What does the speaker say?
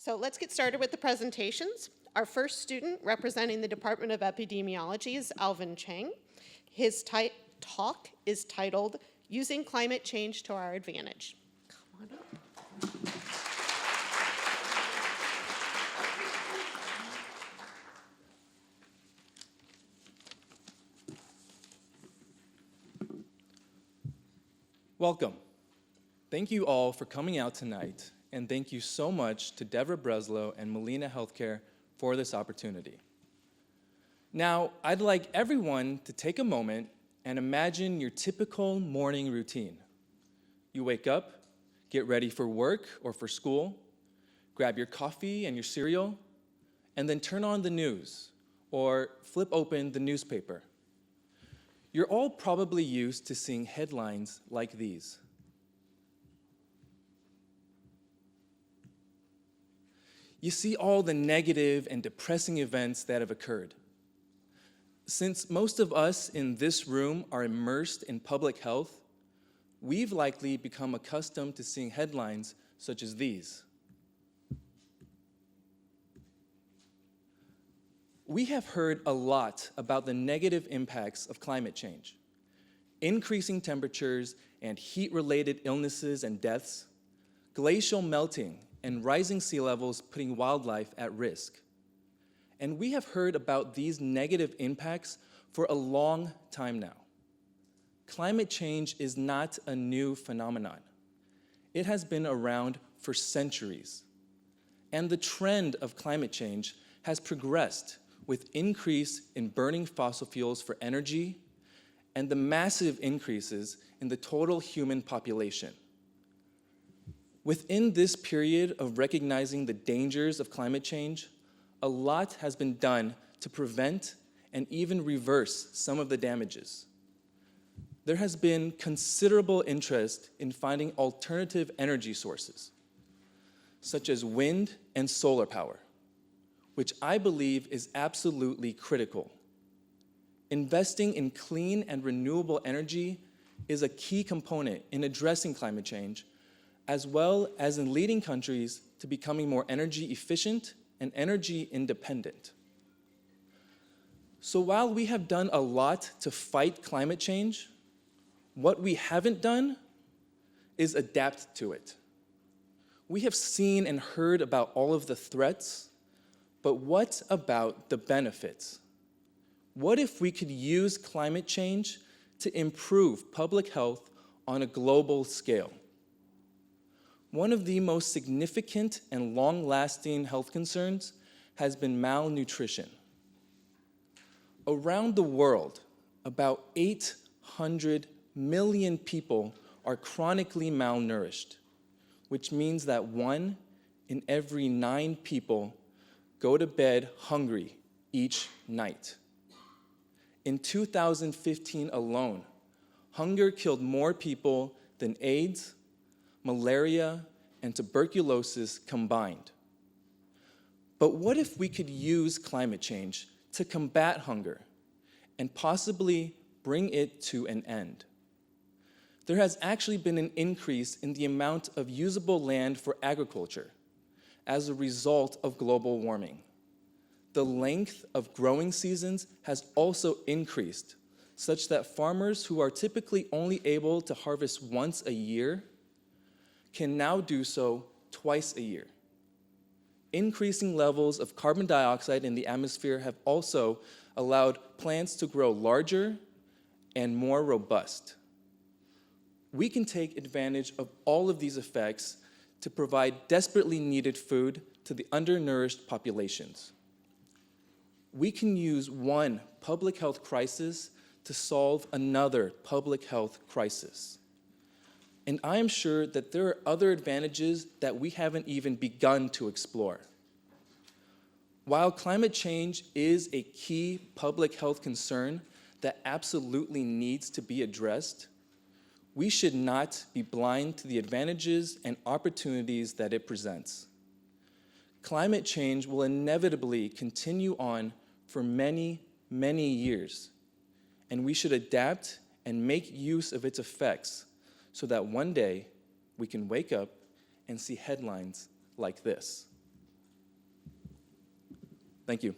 So let's get started with the presentations. Our first student representing the Department of Epidemiology is Alvan Cheng. His talk is titled, Using Climate Change to Our Advantage. Come on up. Welcome. Thank you all for coming out tonight, and thank you so much to Deborah Breslow and Molina Healthcare for this opportunity. Now, I'd like everyone to take a moment and imagine your typical morning routine. You wake up, get ready for work or for school, grab your coffee and your cereal, and then turn on the news or flip open the newspaper. You're all probably used to seeing headlines like these. You see all the negative and depressing events that have occurred. Since most of us in this room are immersed in public health, we've likely become accustomed to seeing headlines such as these. We have heard a lot about the negative impacts of climate change. Increasing temperatures and heat-related illnesses and deaths, glacial melting, and rising sea levels putting wildlife at risk. And we have heard about these negative impacts for a long time now. Climate change is not a new phenomenon. It has been around for centuries. And the trend of climate change has progressed with increase in burning fossil fuels for energy and the massive increases in the total human population. Within this period of recognizing the dangers of climate change, a lot has been done to prevent and even reverse some of the damages. There has been considerable interest in finding alternative energy sources, such as wind and solar power, which I believe is absolutely critical. Investing in clean and renewable energy is a key component in addressing climate change, as well as in leading countries to becoming more energy efficient and energy independent. So while we have done a lot to fight climate change, what we haven't done is adapt to it. We have seen and heard about all of the threats, but what about the benefits? What if we could use climate change to improve public health on a global scale? One of the most significant and long-lasting health concerns has been malnutrition. Around the world, about 800 million people are chronically malnourished, which means that 1 in every 9 people go to bed hungry each night. In 2015 alone, hunger killed more people than AIDS, malaria, and tuberculosis combined. But what if we could use climate change to combat hunger and possibly bring it to an end? There has actually been an increase in the amount of usable land for agriculture as a result of global warming. The length of growing seasons has also increased, such that farmers who are typically only able to harvest once a year can now do so twice a year. Increasing levels of carbon dioxide in the atmosphere have also allowed plants to grow larger and more robust. We can take advantage of all of these effects to provide desperately needed food to the undernourished populations. We can use one public health crisis to solve another public health crisis. And I am sure that there are other advantages that we haven't even begun to explore. While climate change is a key public health concern that absolutely needs to be addressed, we should not be blind to the advantages and opportunities that it presents. Climate change will inevitably continue on for many, many years, and we should adapt and make use of its effects so that one day we can wake up and see headlines like this. Thank you.